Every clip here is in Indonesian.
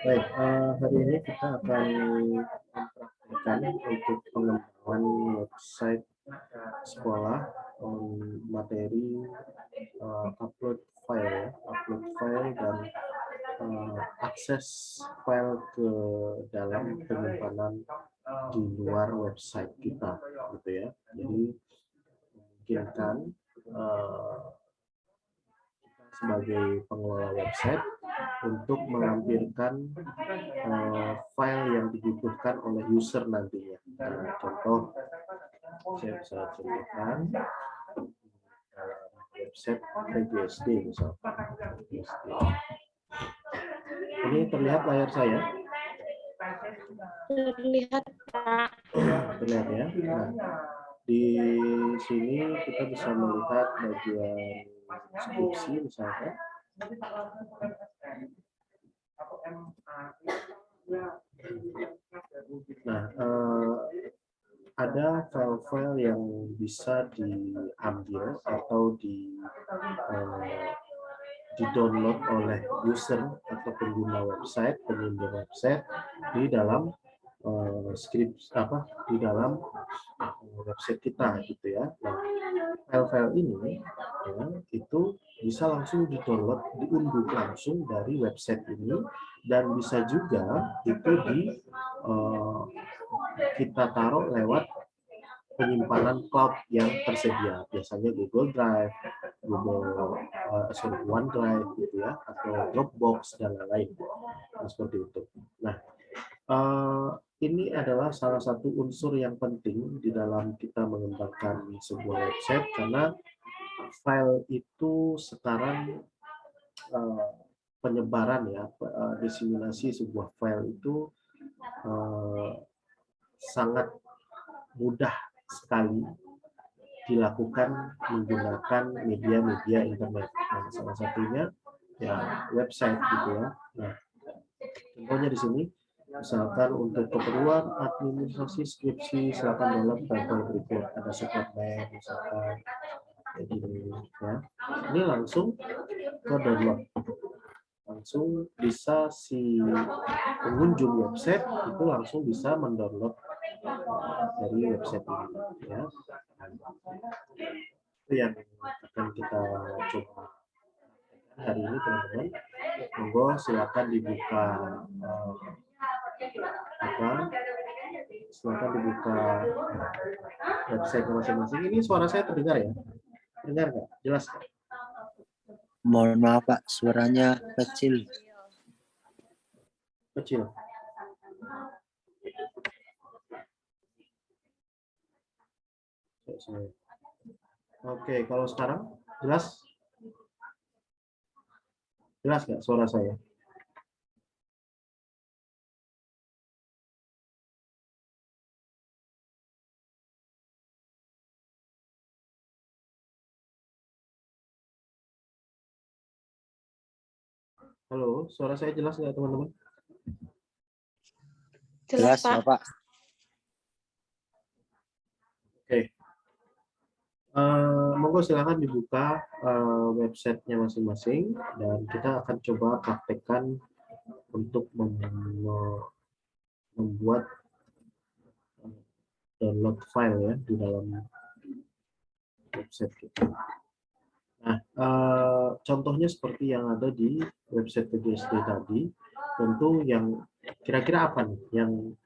Baik, hari ini kita akan mempraktikkan untuk pengembangan website sekolah materi upload file dan akses file ke dalam penyimpanan di luar website kita, gitu ya. Jadi memungkinkan sebagai pengelola website untuk melampirkan file yang dibutuhkan oleh user nantinya. Nah, contoh, saya bisa contohkan website PGSD misalkan. Ini terlihat layar saya? Terlihat, Pak. Terlihat ya. Nah, di sini kita bisa melihat bagian deskripsi misalkan. Nah, ada file-file yang bisa diambil atau di-download oleh user atau pengguna website, pengunjung website di dalam di dalam website kita, gitu ya. Nah, file-file ini ya, itu bisa langsung di-download, diunduh langsung dari website ini, dan bisa juga itu kita taruh lewat penyimpanan cloud yang tersedia, biasanya Google Drive, OneDrive gitu ya, atau Dropbox dan lain-lain, seperti itu. Nah, ini adalah salah satu unsur yang penting di dalam kita mengembangkan sebuah website, karena file itu sekarang penyebaran ya, diseminasi sebuah file itu sangat mudah sekali dilakukan menggunakan media-media internet. Nah, salah satunya ya website gitu ya. Nah, contohnya di sini, misalkan untuk keperluan administrasi skripsi, silakan download file berikut. Ada suplemen misalkan, jadi ya. Ini langsung ke download, langsung bisa si pengunjung website itu langsung bisa mendownload dari website ini ya. Itu yang akan kita coba hari ini, teman-teman. Monggo silakan dibuka silakan dibuka website masing-masing. Ini suara saya terdengar ya? Terdengar nggak? Jelas nggak? Mohon maaf Pak, suaranya kecil. Kecil. Oke, kalau sekarang jelas? Jelas nggak suara saya? Halo, suara saya jelas nggak, teman-teman? Jelas, Pak. Oke. Monggo silakan dibuka websitenya masing-masing, dan kita akan coba praktekkan untuk membuat download file ya di dalam website kita. Nah, contohnya seperti yang ada di website PGSD tadi. Tentu yang kira-kira apa nih yang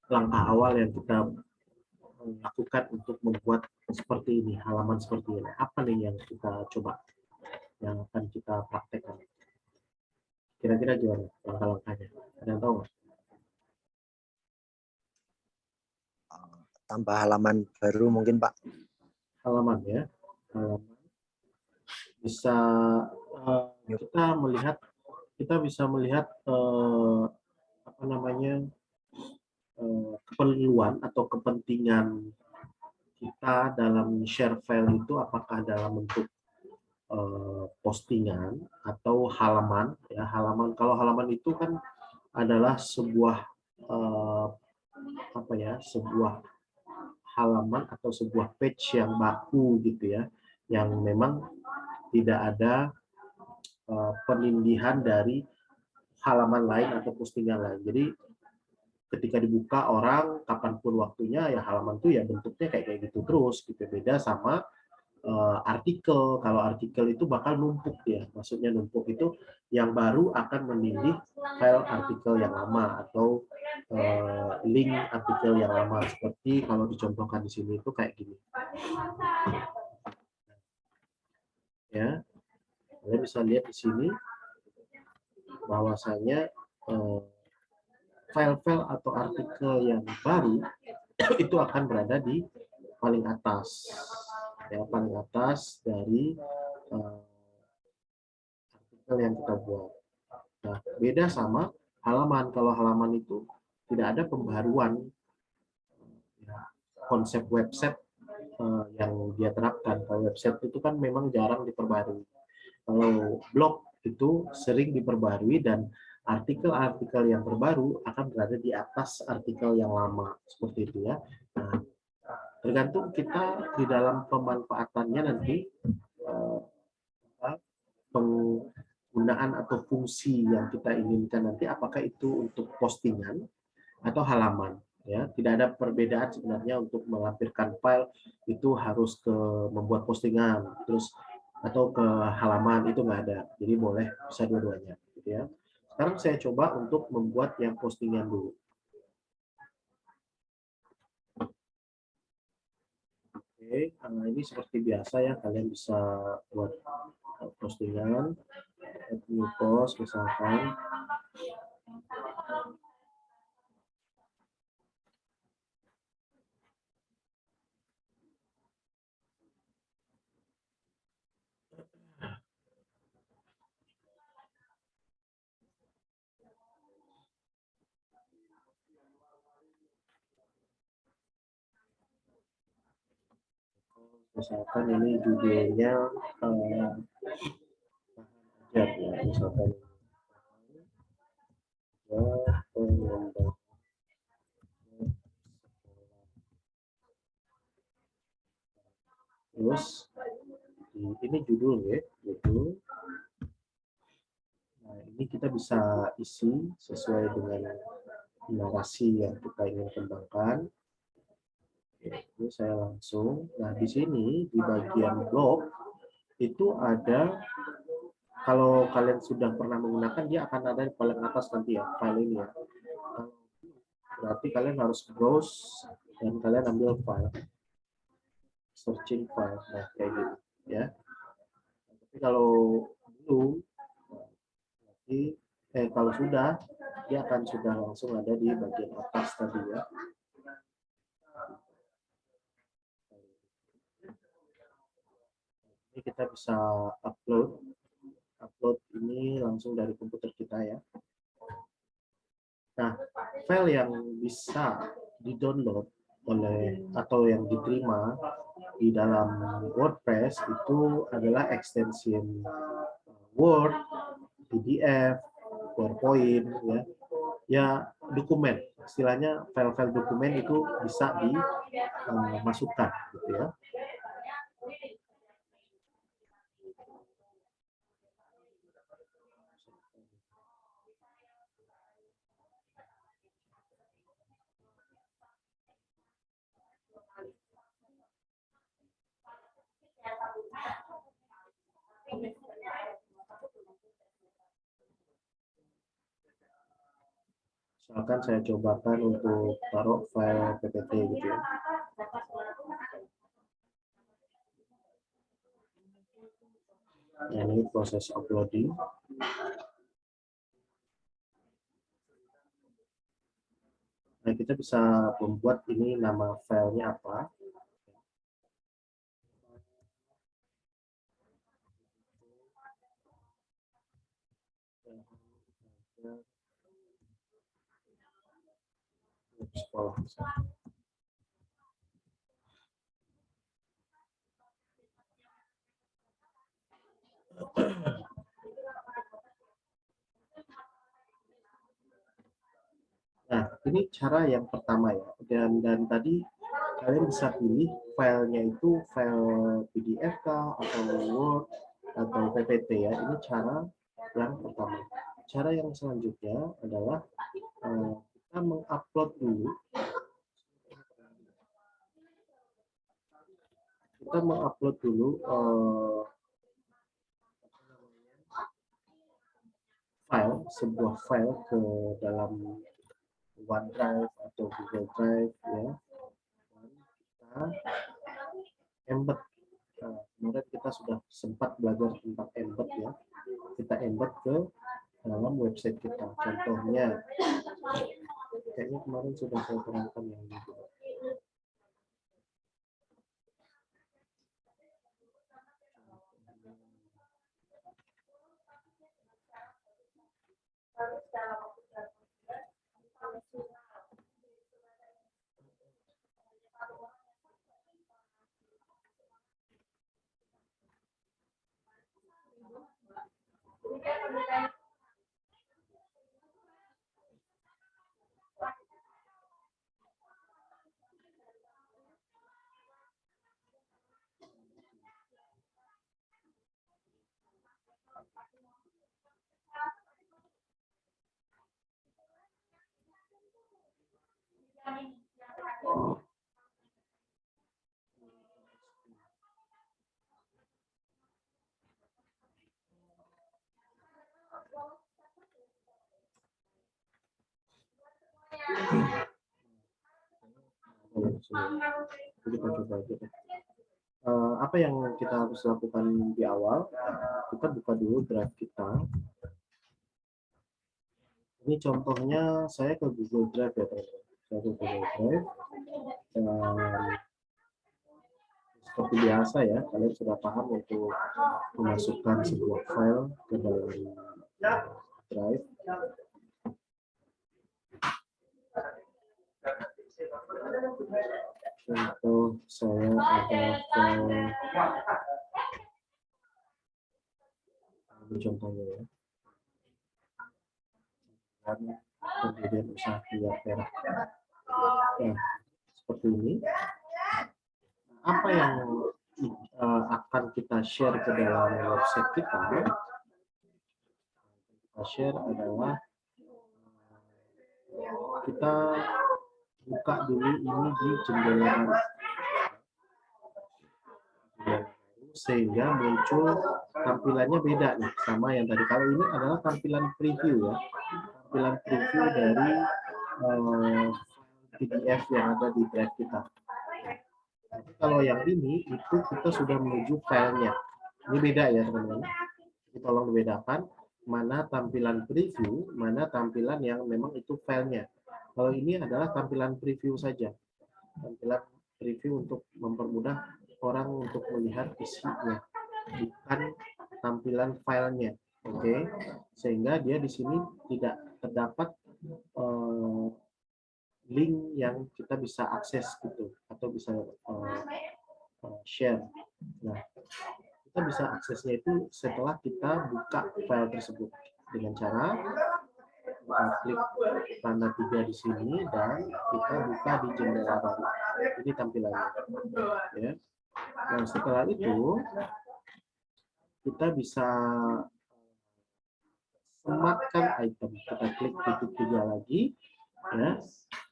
langkah awal yang kita lakukan untuk membuat seperti ini, halaman seperti ini? Apa nih yang kita coba, yang akan kita praktekkan? Kira-kira gimana langkah-langkahnya? Ada yang tahu nggak? Tambah halaman baru mungkin Pak. Halaman ya, halaman. Bisa kita bisa melihat apa namanya, keperluan atau kepentingan kita dalam share file itu, apakah dalam bentuk postingan atau halaman ya. Halaman, kalau halaman itu kan adalah sebuah apa ya, sebuah halaman atau sebuah page yang baku gitu ya, yang memang tidak ada penindihan dari halaman lain atau postingan lain. Jadi ketika dibuka orang kapanpun waktunya ya halaman itu ya bentuknya kayak gitu terus gitu. Beda sama artikel. Kalau artikel itu bakal numpuk ya. Maksudnya numpuk itu yang baru akan menindih file artikel yang lama atau link artikel yang lama. Seperti kalau dicontohkan di sini itu kayak gini. Ya, kalian bisa lihat di sini bahwasanya file-file atau artikel yang baru itu akan berada di paling atas. Ya, paling atas dari artikel yang kita buat. Nah, beda sama halaman. Kalau halaman itu tidak ada pembaruan konsep website yang dia terapkan. Kalau website itu kan memang jarang diperbarui. Kalau blog itu sering diperbarui dan artikel-artikel yang terbaru akan berada di atas artikel yang lama. Seperti itu ya. Nah, tergantung kita di dalam pemanfaatannya nanti penggunaan atau fungsi yang kita inginkan nanti apakah itu untuk postingan atau halaman ya. Tidak ada perbedaan sebenarnya untuk melampirkan file itu harus ke membuat postingan terus atau ke halaman, itu nggak ada. Jadi boleh bisa dua-duanya gitu ya. Sekarang saya coba untuk membuat yang postingan dulu. Oke, ini seperti biasa ya, kalian bisa buat postingan, new post misalkan. Misalkan ini judulnya ya, misalkan terus ini judul ya, judul. Nah, ini kita bisa isi sesuai dengan narasi yang kita ingin kembangkan. Ini saya langsung. Nah, di sini di bagian blog itu ada, kalau kalian sudah pernah menggunakan dia akan ada di paling atas nanti ya, file ini ya. Berarti kalian harus browse dan kalian ambil file, searching file, nah kayak gitu ya. Tapi kalau belum, berarti kalau sudah, dia akan sudah langsung ada di bagian atas tadi ya. Ini kita bisa upload ini langsung dari komputer kita ya. Nah, file yang bisa di-download oleh atau yang diterima di dalam WordPress itu adalah extension Word, PDF, PowerPoint ya. Ya, dokumen. Istilahnya file-file dokumen itu bisa dimasukkan gitu ya. Misalkan saya cobakan untuk taruh file PPT gitu ya. Nah, ini proses uploading. Nah, kita bisa membuat ini nama filenya apa. Sekolah. Nah, ini cara yang pertama ya. Dan tadi kalian bisa pilih filenya itu file PDF kah atau Word atau PPT ya. Ini cara yang pertama. Cara yang selanjutnya adalah kita mengupload dulu. Kita mengupload dulu sebuah file ke dalam OneDrive atau Google Drive ya. Dan kita embed. Nah, kemarin kita sudah sempat belajar tentang embed ya. Kita embed ke dalam website kita. Contohnya, kayaknya kemarin sudah saya terangkan yang ini. Kita coba aja. Apa yang kita harus lakukan di awal? Kita buka dulu drive kita. Ini contohnya saya ke Google Drive ya teman-teman. Saya ke Google Drive. Seperti biasa ya, kalian sudah paham untuk memasukkan sebuah file ke dalam drive. Contoh saya ada file, ini contohnya ya. Dan kemudian usaha perak. Nah, seperti ini. Apa yang akan kita share ke dalam website kita? Kita share adalah kita buka dulu ini di jendela baru sehingga muncul tampilannya beda nih sama yang tadi. Kalau ini adalah tampilan preview ya, tampilan preview dari PDF yang ada di drive kita. Tapi kalau yang ini itu kita sudah menuju filenya. Ini beda ya teman-teman. Jadi tolong dibedakan mana tampilan preview, mana tampilan yang memang itu filenya. Kalau ini adalah tampilan preview saja. Tampilan preview untuk mempermudah orang untuk melihat isinya, bukan tampilan filenya. Oke. Sehingga dia di sini tidak terdapat link yang kita bisa akses gitu atau bisa share. Nah, kita bisa aksesnya itu setelah kita buka file tersebut dengan cara kita klik tanda 3 di sini dan kita buka di jendela baru. Ini tampilannya. Ya. Nah, setelah itu kita bisa sematkan item. Kita klik titik 3 lagi. Ya,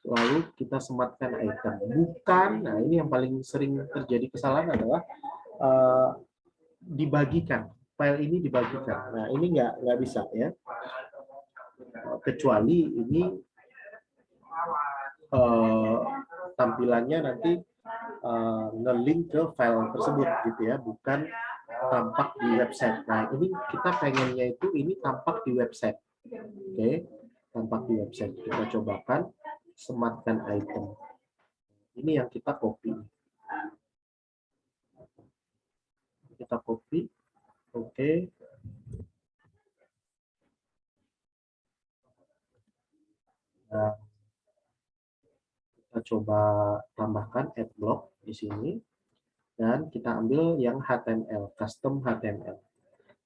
lalu kita sematkan item. Bukan, nah ini yang paling sering terjadi kesalahan adalah dibagikan. File ini dibagikan. Nah ini nggak bisa ya. Kecuali ini tampilannya nanti nge-link ke file tersebut gitu ya, bukan tampak di website. Nah ini kita pengennya itu ini tampak di website. Oke. Tampak di website. Kita cobakan sematkan item. Ini yang kita copy. Kita copy. Oke. Nah, kita coba tambahkan add block di sini dan kita ambil yang HTML, custom HTML.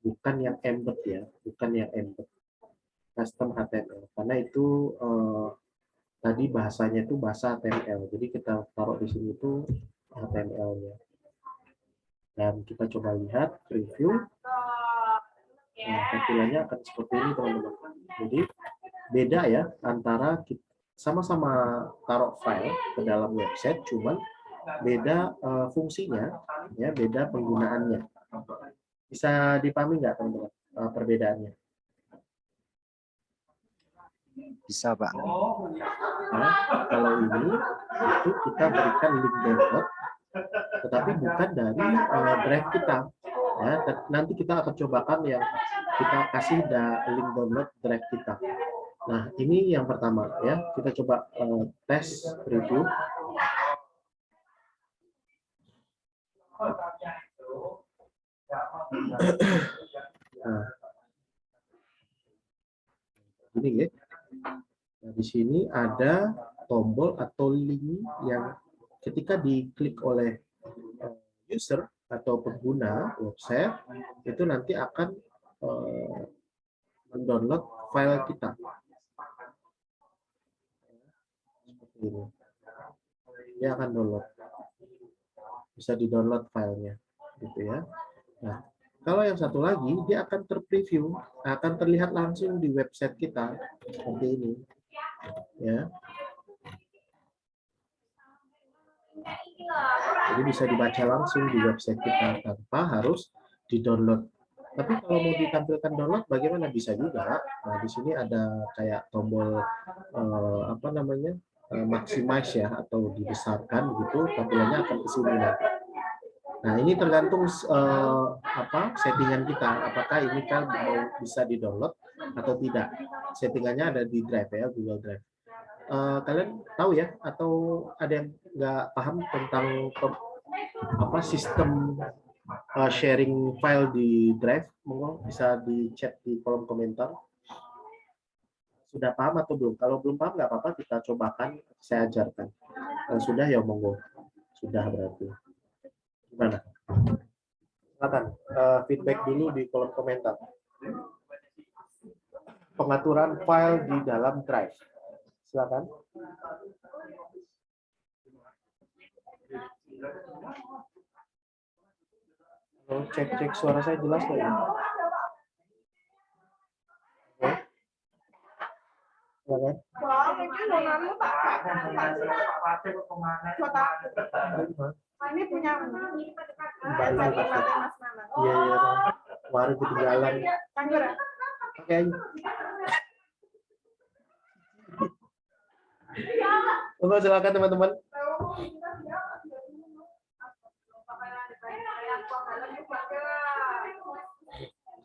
Bukan yang embed ya, bukan yang embed. Custom HTML. Karena itu tadi bahasanya itu bahasa HTML. Jadi kita taruh di sini itu HTML-nya. Dan kita coba lihat preview. Nah, tampilannya akan seperti ini teman-teman. Jadi beda ya antara sama-sama taruh file ke dalam website, cuman beda fungsinya, ya beda penggunaannya. Bisa dipahami nggak teman-teman perbedaannya? Bisa, Pak. Nah, kalau ini itu kita berikan link download, tetapi bukan dari drive kita. Ya, nanti kita akan cobakan yang kita kasih link download drive kita. Nah, ini yang pertama ya. Kita coba tes preview. Nah, ini ya. Nah, di sini ada tombol atau link yang ketika diklik oleh user atau pengguna website itu nanti akan mendownload file kita. Seperti ini. Dia akan download. Bisa di-download filenya, gitu ya. Nah, kalau yang satu lagi dia akan terpreview, akan terlihat langsung di website kita seperti ini. Ya. Jadi bisa dibaca langsung di website kita tanpa harus di-download. Tapi kalau mau ditampilkan download bagaimana? Bisa juga. Nah, di sini ada kayak tombol apa namanya? Maximize ya atau dibesarkan gitu, tampilannya akan ke sini nanti. Nah, ini tergantung apa settingan kita, apakah ini kan mau bisa di-download atau tidak. Settingannya ada di Drive ya, Google Drive. Kalian tahu ya atau ada yang nggak paham tentang apa sistem sharing file di Drive? Monggo bisa di chat di kolom komentar. Sudah paham atau belum? Kalau belum paham nggak apa-apa, kita cobakan, saya ajarkan. Kalau sudah ya monggo. Sudah berarti. Gimana? Silakan feedback dulu di kolom komentar. Pengaturan file di dalam Drive. Silakan. Cek suara saya jelas nggak ya? Silakan. Ini punya Iya, baru ketinggalan. Oke. Tunggu, silakan teman-teman.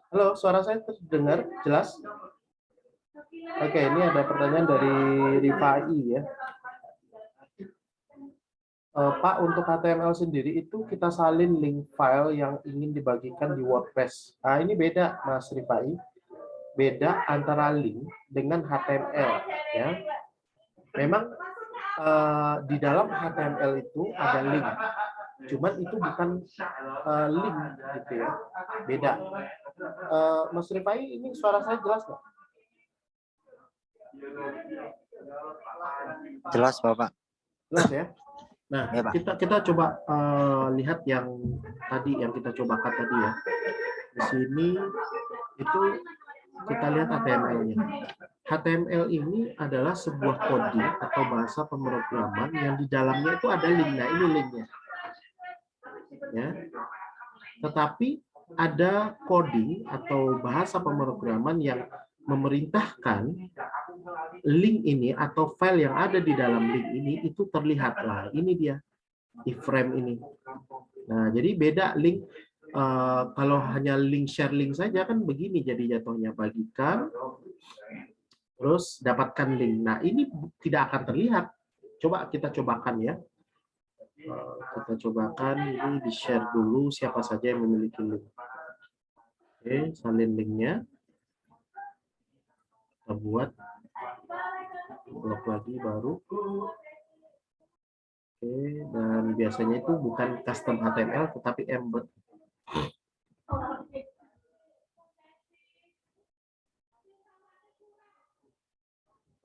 Halo, suara saya terdengar jelas? Oke, ini ada pertanyaan dari Rifai ya. Pak, untuk HTML sendiri itu kita salin link file yang ingin dibagikan di WordPress. Nah, ini beda, Mas Rifai. Beda antara link dengan HTML. Ya. Memang di dalam HTML itu ada link. Cuman itu bukan link, gitu ya. Beda. Mas Rifai, ini suara saya jelas nggak? Jelas, Bapak. Jelas ya. Nah, Ya, Pak. kita coba lihat yang tadi yang kita cobakan tadi ya. Di sini itu kita lihat HTML-nya. HTML ini adalah sebuah coding atau bahasa pemrograman yang di dalamnya itu ada link. Nah, ini linknya. Ya. Tetapi ada coding atau bahasa pemrograman yang memerintahkan link ini atau file yang ada di dalam link ini itu terlihat. Lah, ini dia iframe ini. Nah, jadi beda link. Kalau hanya link share link saja kan begini jadi jatuhnya, bagikan terus dapatkan link. Nah, ini tidak akan terlihat. Coba kita cobakan ya. Kita cobakan ini di share dulu siapa saja yang memiliki link. Oke, salin linknya. Kita buat blok lagi baru. Oke, dan biasanya itu bukan custom HTML tetapi embed.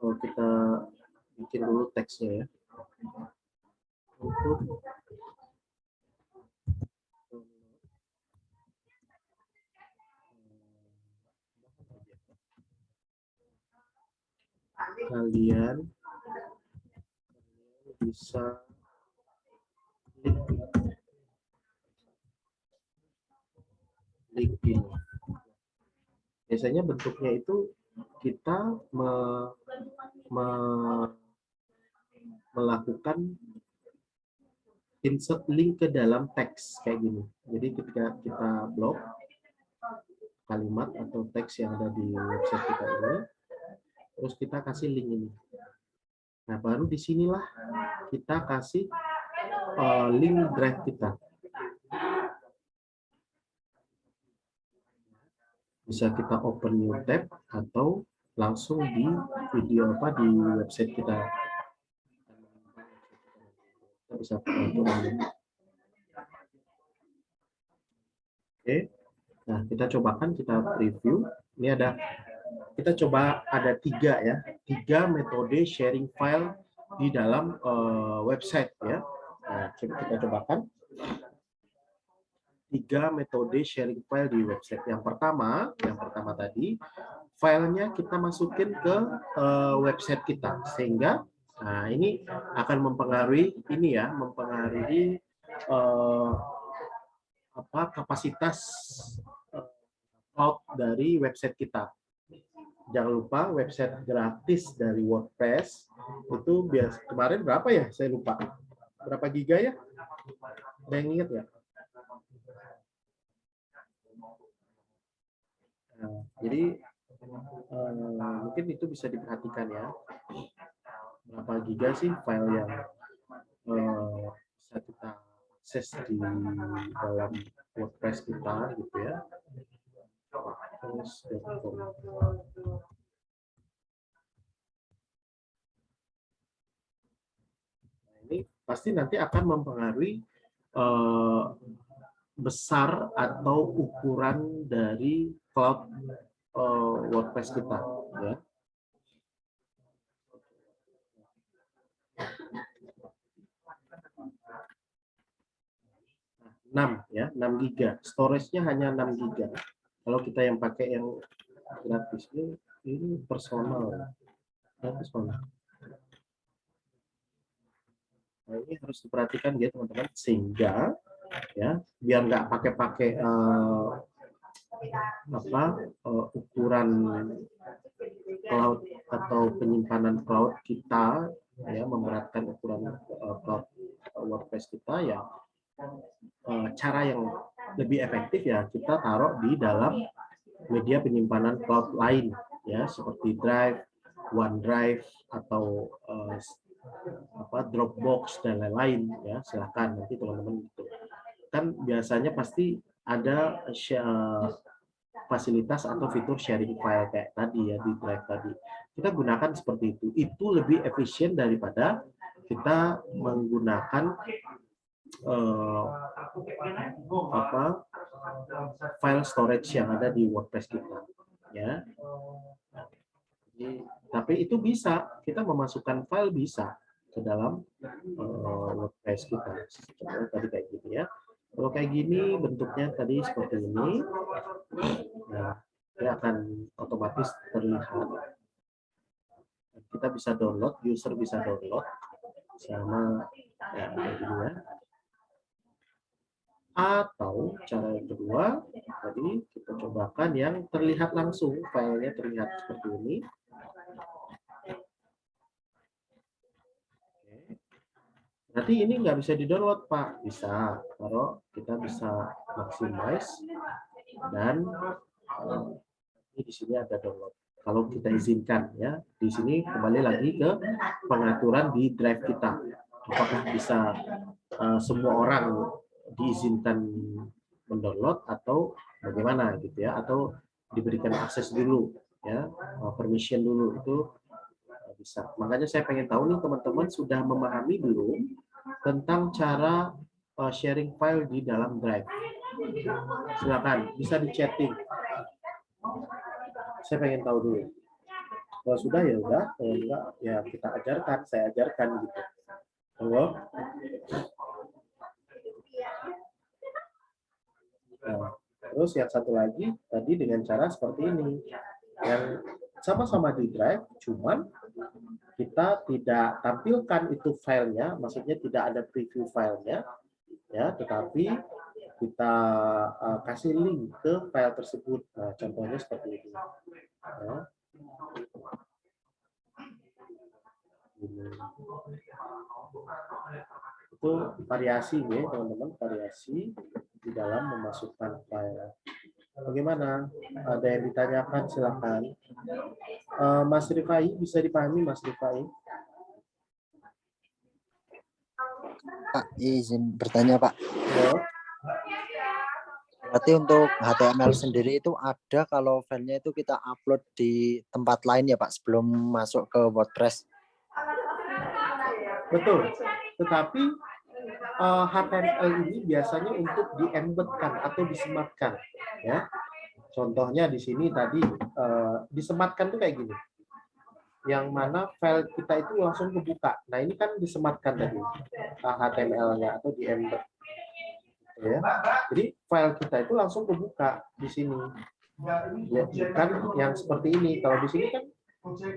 Oh, kita bikin dulu teksnya ya. Untuk kalian bisa link ini. Biasanya bentuknya itu kita melakukan insert link ke dalam teks kayak gini. Jadi ketika kita blok kalimat atau teks yang ada di website kita ini, terus kita kasih link ini. Nah, baru disinilah kita kasih link drive kita. Bisa kita open new tab atau langsung di video di website kita. Kita bisa Oke. Nah, kita cobakan, kita preview. Ini kita coba ada 3 ya, 3 metode sharing file di dalam website ya. Nah, kita cobakan 3 metode sharing file di website. Yang pertama tadi, filenya kita masukin ke website kita, sehingga nah ini akan mempengaruhi kapasitas cloud dari website kita. Jangan lupa website gratis dari WordPress itu kemarin berapa ya? Saya lupa. Berapa giga ya? Ada yang ingat ya? Nah, jadi mungkin itu bisa diperhatikan ya. Berapa giga sih file yang bisa kita akses di dalam WordPress kita gitu ya. Terus ini pasti nanti akan mempengaruhi besar atau ukuran dari cloud WordPress kita ya. Nah, 6 ya, 6 giga. Storage-nya hanya 6 giga. Kalau kita yang pakai yang gratis ini personal. Nah, ini harus diperhatikan ya teman-teman, sehingga ya biar nggak pakai ukuran cloud atau penyimpanan cloud kita ya, memberatkan ukuran cloud WordPress kita ya. Cara yang lebih efektif ya kita taruh di dalam media penyimpanan cloud lain ya, seperti Drive, OneDrive atau Dropbox dan lain-lain ya. Silakan nanti teman-teman gitu. Kan biasanya pasti ada fasilitas atau fitur sharing file kayak tadi ya di Drive tadi. Kita gunakan seperti itu. Itu lebih efisien daripada kita menggunakan file storage yang ada di WordPress kita ya. Tapi itu bisa kita memasukkan file bisa ke dalam WordPress kita seperti tadi kayak gini ya. Kalau kayak gini bentuknya tadi seperti ini, nah dia akan otomatis terlihat. Kita bisa download, user bisa download sama ya, kayak gini ya. Atau cara yang kedua, tadi kita cobakan yang terlihat langsung, filenya terlihat seperti ini. Nanti ini nggak bisa di-download, Pak. Bisa, kalau kita bisa maximize dan ini di sini ada download. Kalau kita izinkan ya, di sini kembali lagi ke pengaturan di drive kita. Apakah bisa semua orang diizinkan mendownload atau bagaimana gitu ya, atau diberikan akses dulu ya, permission dulu, itu bisa. Makanya saya pengen tahu nih teman-teman sudah memahami belum tentang cara sharing file di dalam Drive. Silakan bisa di chatting. Saya pengen tahu dulu. Kalau sudah ya udah, kalau enggak ya kita ajarkan, saya ajarkan gitu. Halo. Nah, terus yang satu lagi tadi dengan cara seperti ini, yang sama-sama di Drive, cuman kita tidak tampilkan itu filenya, maksudnya tidak ada preview filenya, ya, tetapi kita kasih link ke file tersebut. Nah, contohnya seperti ini. Ya. Ini. Itu variasi ya, teman-teman, variasi di dalam memasukkan file. Bagaimana? Ada yang ditanyakan, silakan. Mas Rifai, bisa dipahami Mas Rifai? Pak, izin bertanya Pak. Ya. Berarti untuk HTML sendiri itu ada kalau filenya itu kita upload di tempat lain ya Pak sebelum masuk ke WordPress. Betul. Tetapi HTML ini biasanya untuk di-embedkan atau disematkan, ya. Contohnya di sini tadi disematkan tuh kayak gini. Yang mana file kita itu langsung kebuka. Nah, ini kan disematkan tadi HTML-nya atau di-embed. Ya. Jadi file kita itu langsung kebuka di sini. Ya, bukan yang seperti ini. Kalau di sini kan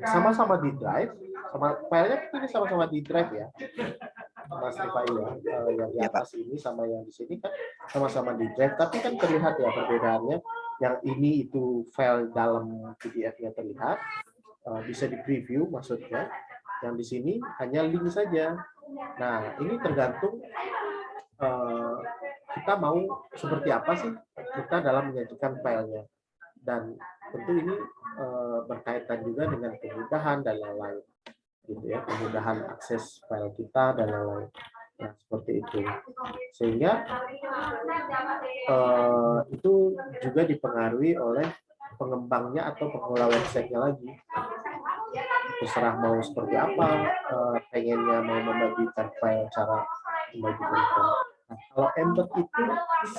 sama-sama di drive, sama filenya ini sama-sama di drive ya. Mas Rifai ya, yang di atas ini sama yang di sini kan sama-sama di drive, tapi kan terlihat ya perbedaannya. Yang ini itu file dalam PDF-nya terlihat, bisa di preview maksudnya. Yang di sini hanya link saja. Nah, ini tergantung kita mau seperti apa sih kita dalam menyajikan filenya, dan tentu ini berkaitan juga dengan kemudahan dan lain-lain, gitu ya, kemudahan akses file kita dan lain-lain. Nah, seperti itu, sehingga itu juga dipengaruhi oleh pengembangnya atau pengelola websitenya lagi. Terserah mau seperti apa, pengennya mau membagikan file, cara membagikan file. Nah, kalau embed itu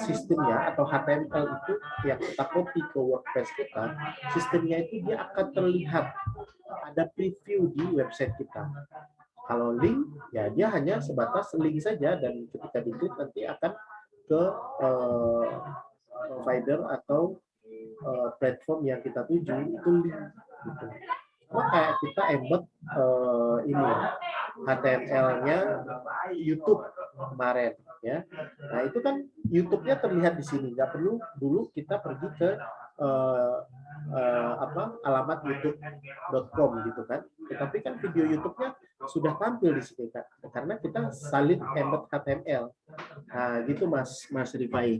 sistemnya atau HTML itu yang kita copy ke WordPress kita, sistemnya itu dia akan terlihat ada preview di website kita. Kalau link, ya dia hanya sebatas link saja, dan ketika diklik nanti akan ke provider atau platform yang kita tuju, itu link. Gitu. Sama kayak kita embed ini HTML-nya YouTube kemarin, ya. Nah, itu kan YouTube-nya terlihat di sini, nggak perlu dulu kita pergi ke alamat youtube.com gitu kan. Tetapi kan video YouTube-nya sudah tampil di sini kan, karena kita salin embed HTML. Nah, gitu Mas Rifai.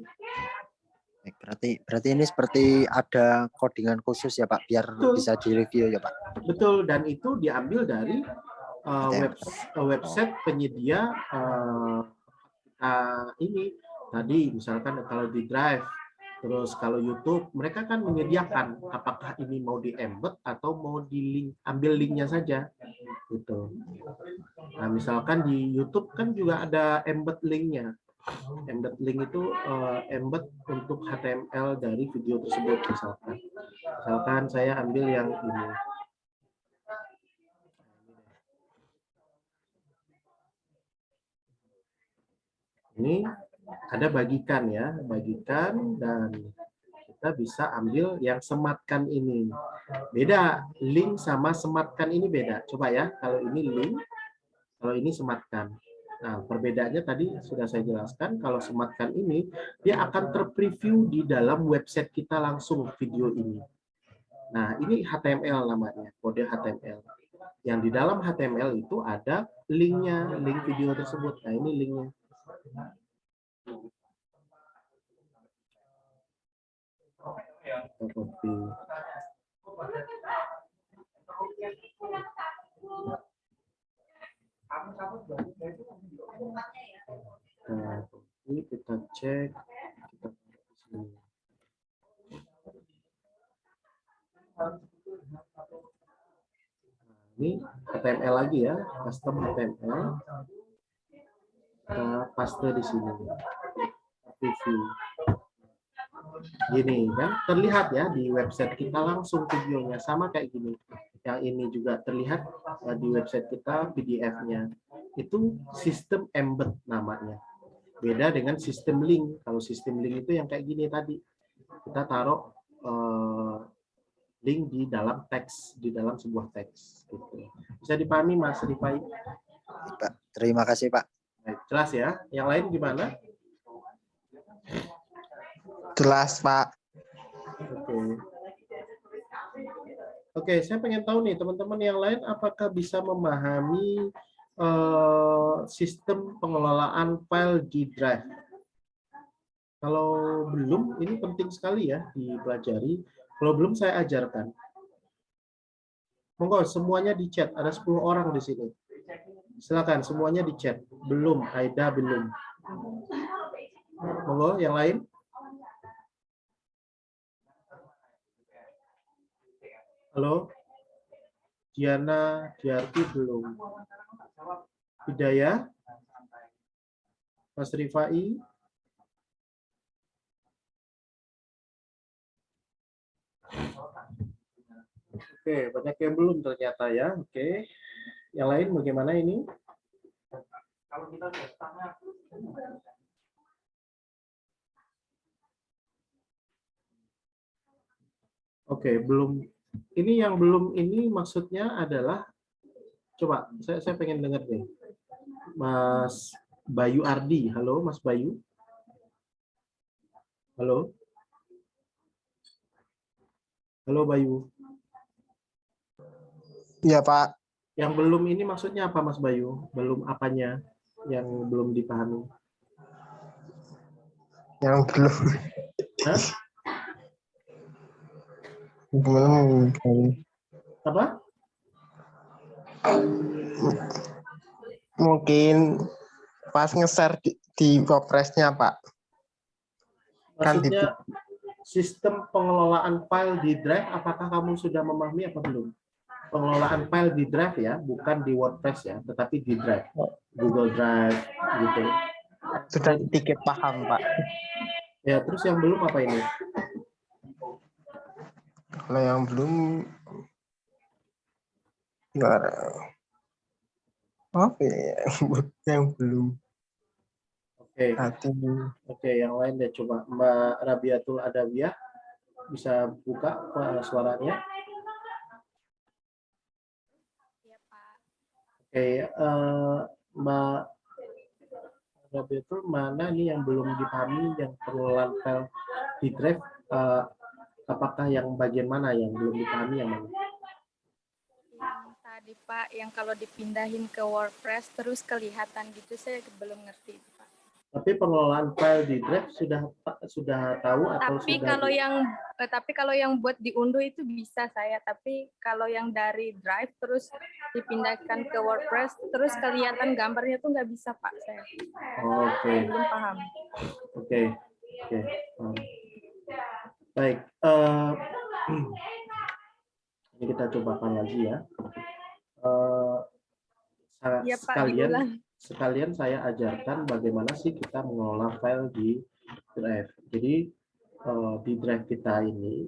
Berarti ini seperti ada codingan khusus ya Pak, biar bisa direview ya Pak. Betul, dan itu diambil dari website penyedia ini tadi, misalkan kalau di Drive, terus kalau YouTube mereka kan menyediakan apakah ini mau di embed atau mau di link, ambil linknya saja gitu. Nah, misalkan di YouTube kan juga ada embed linknya. Embed link itu embed untuk HTML dari video tersebut. Misalkan saya ambil yang ini. Ini ada bagikan ya, bagikan, dan kita bisa ambil yang sematkan ini. Beda, link sama sematkan ini beda. Coba ya, kalau ini link, kalau ini sematkan. Nah, perbedaannya tadi sudah saya jelaskan. Kalau sematkan ini, dia akan terpreview di dalam website kita langsung video ini. Nah, ini HTML namanya, kode HTML. Yang di dalam HTML itu ada linknya, link video tersebut. Nah, ini linknya. Copy. Nah, ini kita cek, kita sini. Ini HTML lagi ya, custom HTML. Kita paste di sini. Preview. Gini kan, terlihat ya di website kita langsung videonya, sama kayak gini. Yang ini juga terlihat di website kita PDF-nya. Itu sistem embed namanya. Beda dengan sistem link. Kalau sistem link itu yang kayak gini tadi. Kita taruh link di dalam teks, di dalam sebuah teks. Gitu. Bisa dipahami Mas Rifai? Pak. Terima kasih Pak. Baik, jelas ya. Yang lain gimana? Jelas, Pak. Oke. Oke, saya pengen tahu nih teman-teman yang lain apakah bisa memahami sistem pengelolaan file di Drive. Kalau belum, ini penting sekali ya dipelajari. Kalau belum saya ajarkan. Monggo semuanya di chat, ada 10 orang di sini. Silakan semuanya di chat. Belum, Aida belum. Monggo yang lain. Halo. Diana, Diarti belum. Hidayah. Mas Rifai. Oke, banyak yang belum ternyata ya. Oke. Yang lain bagaimana ini? Oke, belum. Ini yang belum ini maksudnya adalah, coba saya pengen dengar nih. Mas Bayu Ardi. Halo, Mas Bayu. Halo. Halo Bayu. Iya, Pak. Yang belum ini maksudnya apa Mas Bayu? Belum apanya yang belum dipahami? Yang belum. Hah? Belum. Apa? Mungkin pas nge-share di WordPress-nya, Pak. Kan di Maksudnya sistem pengelolaan file di Drive, apakah kamu sudah memahami apa belum? Pengelolaan file di Drive ya, bukan di WordPress ya, tetapi di Drive. Google Drive gitu. sudah sedikit paham, Pak. Ya, terus yang belum apa ini? Kalau yang belum nggak ada. Apa ya? Yang belum. Oke. Hati. Oke, yang lain deh coba. Mbak Rabiatul Adawiyah bisa buka suaranya. Oke, Mbak Rabiatul, mana nih yang belum dipahami yang pengelolaan file di Drive? Apakah yang bagian mana yang belum dipahami yang mana? Yang tadi Pak, yang kalau dipindahin ke WordPress terus kelihatan gitu, saya belum ngerti Pak. Tapi pengelolaan file di Drive sudah tahu atau Tapi sudah? kalau yang buat diunduh itu bisa saya, tapi kalau yang dari Drive terus dipindahkan ke WordPress terus kelihatan gambarnya tuh nggak bisa Pak saya. Oke. Belum paham. Oke. Baik. Ini kita cobakan lagi ya. Iya Pak, diulang. Sekalian saya ajarkan bagaimana sih kita mengelola file di Drive. Jadi di Drive kita ini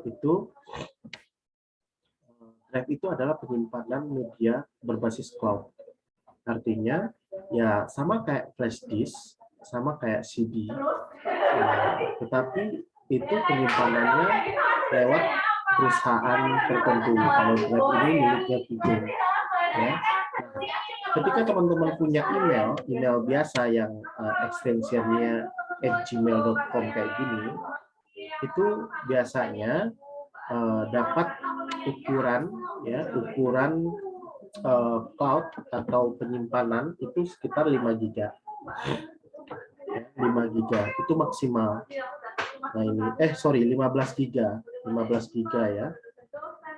itu Drive itu adalah penyimpanan media berbasis cloud. Artinya ya sama kayak flash disk, sama kayak CD. Tetapi itu penyimpanannya lewat perusahaan tertentu. Kalau Drive ini miliknya Google. Ya. Ketika teman-teman punya email biasa yang ekstensinya @gmail.com kayak gini, itu biasanya dapat ukuran cloud atau penyimpanan itu sekitar 5 GB. 5 GB itu maksimal. Nah ini 15 GB. 15 GB ya.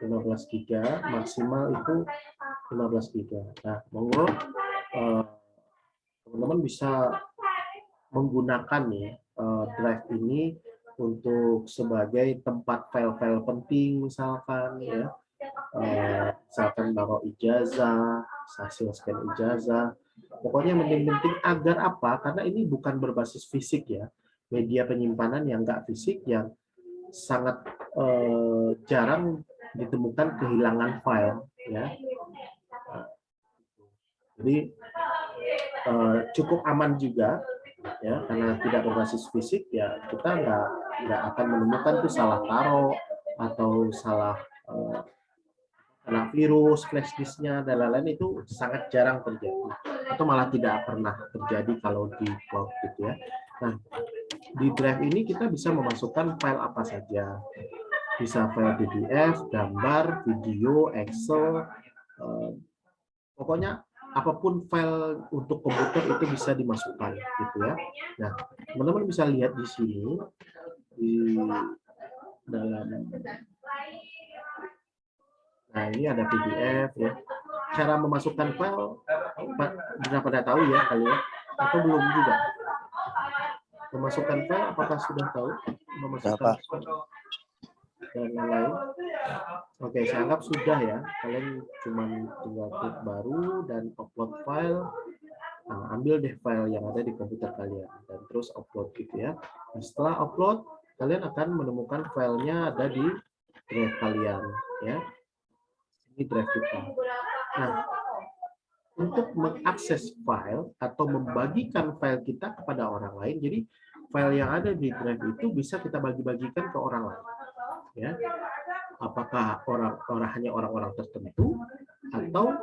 15 GB maksimal itu 15 GB. Nah, monggo teman-teman bisa menggunakan ya Drive ini untuk sebagai tempat file-file penting misalkan ya. Misalkan taruh ijazah, hasil scan ijazah. Pokoknya penting-penting agar apa? Karena ini bukan berbasis fisik ya. Media penyimpanan yang enggak fisik yang sangat jarang ditemukan kehilangan file ya. Jadi cukup aman juga ya karena tidak berbasis fisik ya kita nggak akan menemukan tuh salah taruh atau salah kena virus, flash disknya dan lain-lain, itu sangat jarang terjadi atau malah tidak pernah terjadi kalau di cloud gitu ya. Nah, di drive ini kita bisa memasukkan file apa saja. Bisa file PDF, gambar, video, Excel, pokoknya apapun file untuk komputer itu bisa dimasukkan gitu ya. Nah, teman-teman bisa lihat di sini di dalam, nah ini ada PDF ya. Cara memasukkan file sudah pada tahu ya kalian atau belum juga? Memasukkan file apakah sudah tahu? Memasukkan file dan lain-lain. Oke, saya anggap sudah ya. Kalian cuma tinggal klik baru dan upload file. Nah, ambil deh file yang ada di komputer kalian dan terus upload gitu ya. Nah, setelah upload, kalian akan menemukan filenya ada di drive kalian ya. Ini drive kita. Nah, untuk mengakses file atau membagikan file kita kepada orang lain, jadi file yang ada di drive itu bisa kita bagi-bagikan ke orang lain. Ya, apakah hanya orang-orang tertentu atau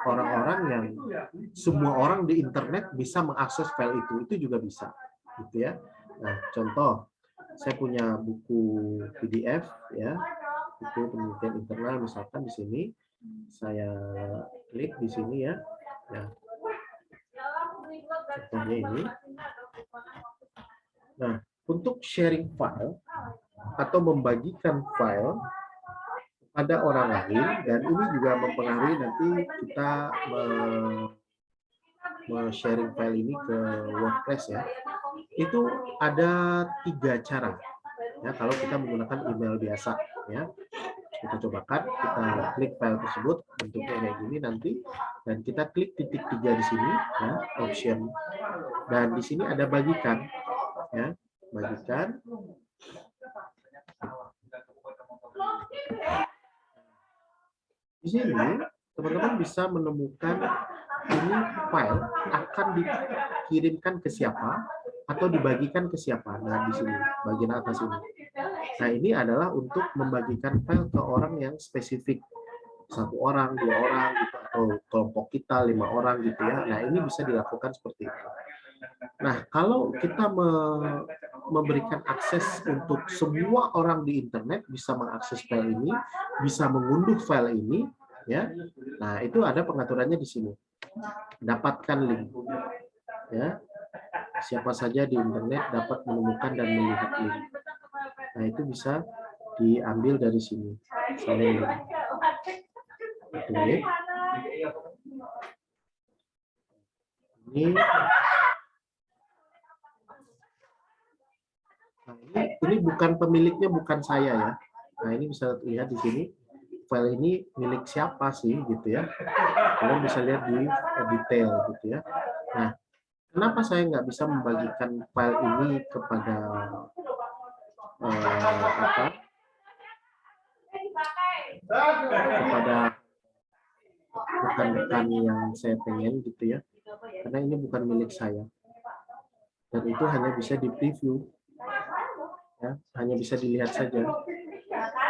orang-orang yang semua orang di internet bisa mengakses file itu juga bisa, gitu ya. Nah, contoh, saya punya buku PDF ya, buku penelitian internal misalkan di sini, saya klik di sini ya. Nah, contohnya ini. Nah, untuk sharing file atau membagikan file pada orang lain, dan ini juga mempengaruhi nanti kita sharing file ini ke WordPress ya. Itu ada 3 cara ya kalau kita menggunakan email biasa ya. Kita cobakan, kita klik file tersebut bentuknya kayak gini nanti, dan kita klik titik 3 di sini ya, option, dan di sini ada bagikan ya, bagikan. Di sini teman-teman bisa menemukan ini file akan dikirimkan ke siapa atau dibagikan ke siapa. Nah, di sini bagian atas ini. Nah, ini adalah untuk membagikan file ke orang yang spesifik, 1 orang, 2 orang gitu, atau kelompok kita 5 orang gitu ya. Nah, ini bisa dilakukan seperti itu. Nah, kalau kita memberikan akses untuk semua orang di internet bisa mengakses file ini, bisa mengunduh file ini, ya. Nah, itu ada pengaturannya di sini. Dapatkan link, ya. Siapa saja di internet dapat menemukan dan melihat link. Nah, itu bisa diambil dari sini. Misalnya ini. Ini. Nah, ini bukan pemiliknya, bukan saya ya. Nah, ini bisa lihat di sini. File ini milik siapa sih gitu ya. Kalian bisa lihat di detail gitu ya. Nah, kenapa saya nggak bisa membagikan file ini kepada kepada rekan-rekan yang saya pengen gitu ya, karena ini bukan milik saya dan itu hanya bisa di preview ya, hanya bisa dilihat saja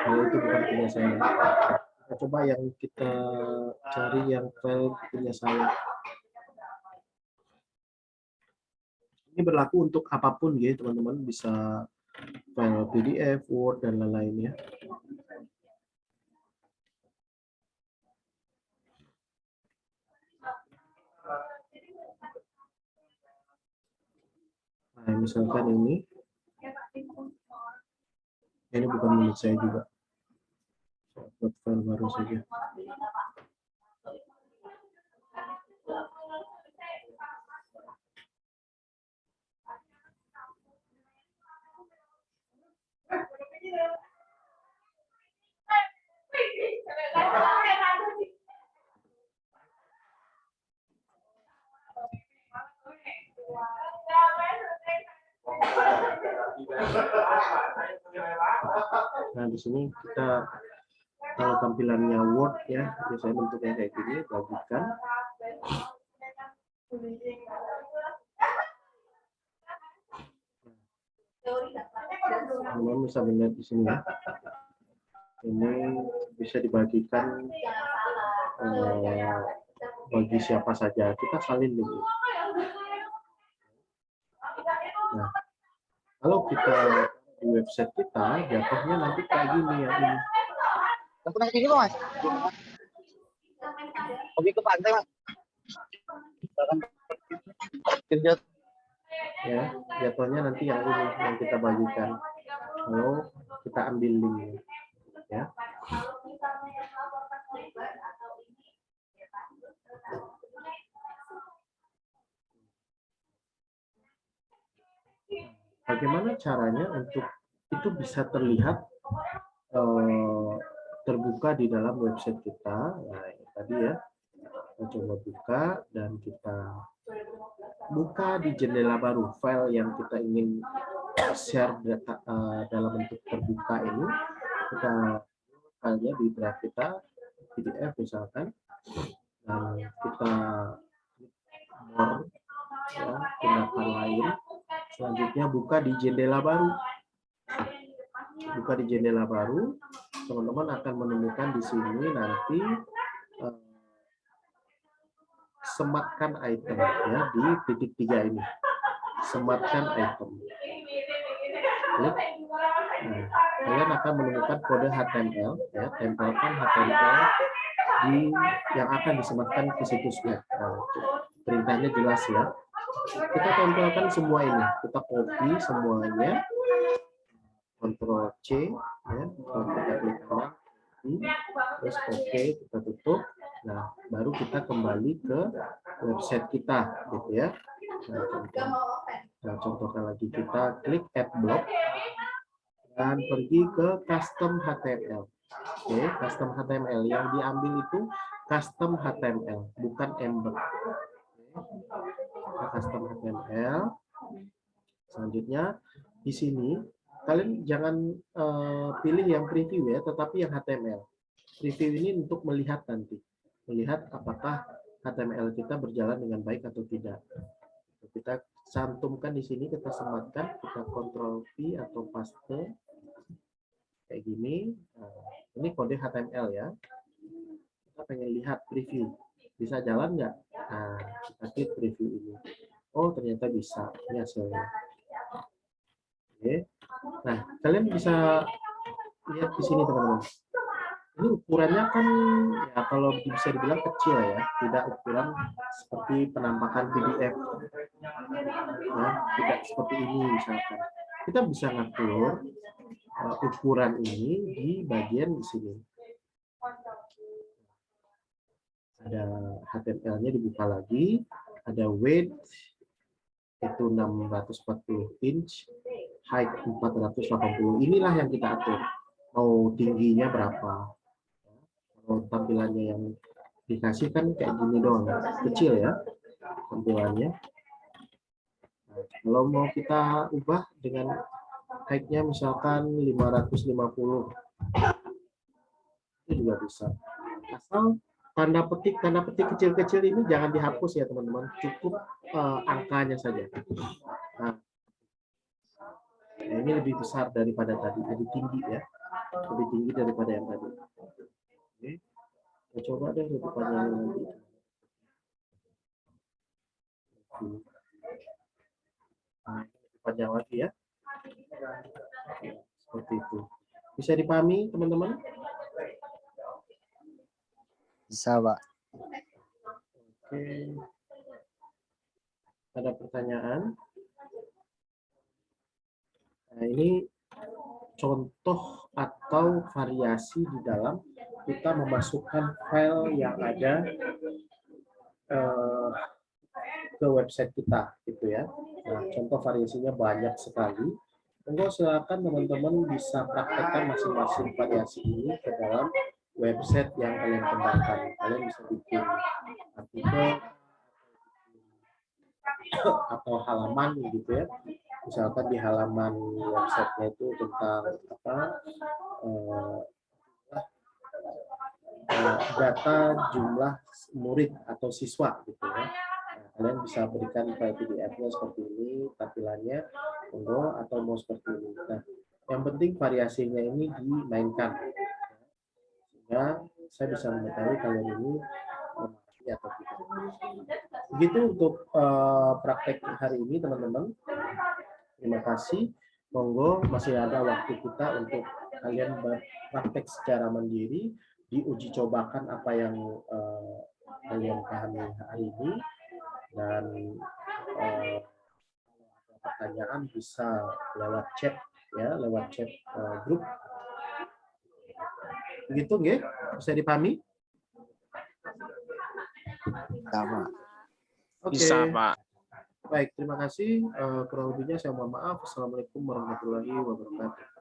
kalau itu bukan punya saya. Kita coba yang kita cari yang file punya saya. Ini berlaku untuk apapun ya teman-teman, bisa file PDF, Word dan lain-lain ya. Nah, misalkan ini bukan milik saya juga. Buat file baru saja. Nah, di sini kita kalau tampilannya Word ya, biasanya bentuknya kayak gini, bagikan. Teman-teman bisa melihat di sini ya. Ini bisa dibagikan bagi siapa saja. Kita salin dulu. Nah, kalau kita di website kita, jatuhnya nanti kayak gini ya ini. Pernah sini Mas? Pergi ke pantai Mas. Ya, jatuhnya nanti yang ini yang kita bagikan. Kalau kita ambil link ya. Bagaimana caranya untuk itu bisa terlihat terbuka di dalam website kita? Nah, ini tadi ya, kita coba buka dan kita buka di jendela baru file yang kita ingin share data dalam bentuk terbuka ini. Kita filenya di drive kita PDF misalkan, dan kita more ya, tindakan lain. Selanjutnya buka di jendela baru. Buka di jendela baru, teman-teman akan menemukan di sini nanti sematkan item ya di titik 3 ini. Sematkan item. Klik. Nah, kalian akan menemukan kode HTML ya, tempelkan HTML di yang akan disematkan ke situs web. Nah, perintahnya jelas ya. Kita tempelkan semua ini, kita copy semuanya, Ctrl C ya, kita klik kanan, terus oke, kita tutup. Nah, baru kita kembali ke website kita gitu ya. Nah, contohkan lagi, kita klik add block dan pergi ke custom HTML. Oke, custom HTML yang diambil itu custom HTML, bukan embed. Custom HTML. Selanjutnya di sini kalian jangan pilih yang preview ya, tetapi yang HTML. Preview ini untuk melihat nanti, melihat apakah HTML kita berjalan dengan baik atau tidak. Kita cantumkan di sini, kita sematkan, kita Ctrl V atau paste kayak gini. Nah, ini kode HTML ya. Kita pengen lihat preview, bisa jalan nggak? Nah, kita klik preview ini. Oh, ternyata bisa. Ini hasilnya. Oke. Nah, kalian bisa lihat di sini teman-teman. Ini ukurannya kan ya kalau bisa dibilang kecil ya, tidak ukuran seperti penampakan PDF. Ya, tidak seperti ini misalkan. Kita bisa ngatur ukuran ini di bagian di sini. Ada HTML-nya dibuka lagi, ada width itu 640 inch, height 480. Inilah yang kita atur. Mau tingginya berapa? Kalau tampilannya yang dikasih kan kayak gini doang, kecil ya tampilannya. Nah, kalau mau kita ubah dengan height-nya misalkan 550, itu juga bisa. Asal tanda petik kecil-kecil ini jangan dihapus ya teman-teman, cukup angkanya saja. Nah, ini lebih besar daripada tadi, lebih tinggi ya, lebih tinggi daripada yang tadi. Oke, kita coba deh lebih panjang lagi. Nah, lebih panjang lagi ya, seperti itu. Bisa dipahami teman-teman? Bisa, Pak. Oke. Ada pertanyaan? Nah, ini contoh atau variasi di dalam kita memasukkan file yang ada ke website kita, gitu ya. Nah, contoh variasinya banyak sekali. Monggo silakan teman-teman bisa praktekkan masing-masing variasi ini ke dalam website yang kalian kembangkan. Kalian bisa bikin artikel atau halaman gitu ya. Misalkan di halaman websitenya itu tentang apa, data jumlah murid atau siswa gitu ya. Nah, kalian bisa berikan file PDF-nya seperti ini tampilannya, monggo, atau mau seperti ini. Nah, Yang penting variasinya ini dimainkan. Sehingga saya bisa mengetahui kalian ini memahami atau tidak. Begitu untuk praktek hari ini, teman-teman. Terima kasih. Monggo masih ada waktu kita untuk kalian berpraktek secara mandiri, diuji cobakan apa yang kalian pahami hari ini, dan kalau ada pertanyaan bisa lewat chat ya, lewat chat grup. Begitu nggih? Bisa dipahami? Sama. Oke. Bisa, Pak. Baik, terima kasih. Kurang lebihnya saya mohon maaf. Assalamualaikum warahmatullahi wabarakatuh.